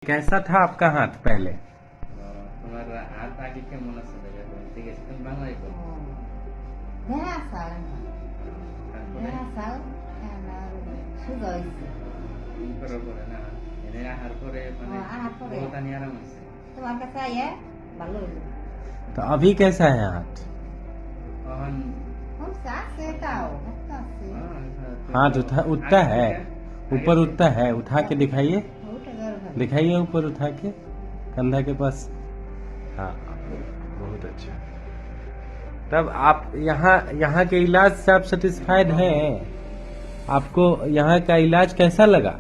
कैसा था आपका हाथ पहले? তোমার হাত আগে কেমন আছে ঠিক আছে তুমি বাংলায় বলো Nessa, তারপরে nessa, ela sugoi-se. করার পরে না এনে আহার পরে মানে আহার পরে। বহুত আনি আরাম হয়েছে তোমার কাছে আইয়া ভালো হইলো। तो अभी कैसा है हाथ? তখন কমছে আছে এটাও, একটা আছে। हाथ उठता है, ऊपर उठता है, उठा के दिखाइए, ওটা গেল ভালো। दिखाइए ऊपर उठा के कंधा के पास। हाँ, बहुत अच्छा। तब आप यहाँ यहाँ के इलाज से आप सेटिस्फाइड हैं? आपको यहाँ का इलाज कैसा लगा?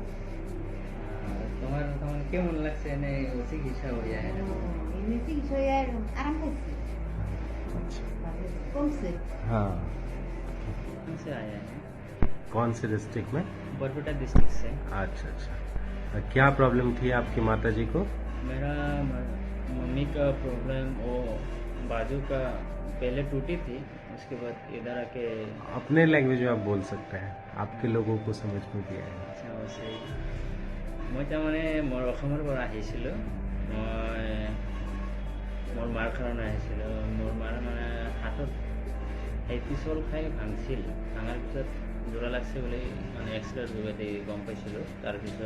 তোমার তখন কেমন লাগছে এনে চিকিৎসা হইয়া এমনি চিকিৎসা হইয়া আরাম পাইছি। কমছে। हाँ, से आया है कौन से डिस्ट्रिक्ट में? बरपेटा डिस्ट्रिक्ट से अच्छा अच्छा। क्या प्रॉब्लम थी आपकी माता जी को? मेरा मम्मी का प्रॉब्लम वो बाजू का पहले टूटी थी उसके बाद इधर आके अपने लैंग्वेज में आप बोल सकते हैं, आपके लोगों को समझ में भी आएगा। আচ্ছা অবশ্যই মই তাৰমানে মোৰ অসমৰ পৰা আহিছিলোঁ মই মোৰ মাৰ কাৰণে আহিছিলোঁ মোৰ মাৰ মানে হাতত সেই পিছল খাই ভাঙছিল ভাঙাৰ পিছত জোৰা লাগছে বুলি মানে এক্সৰে যোগেদি গম পাইছিলোঁ তাৰপিছত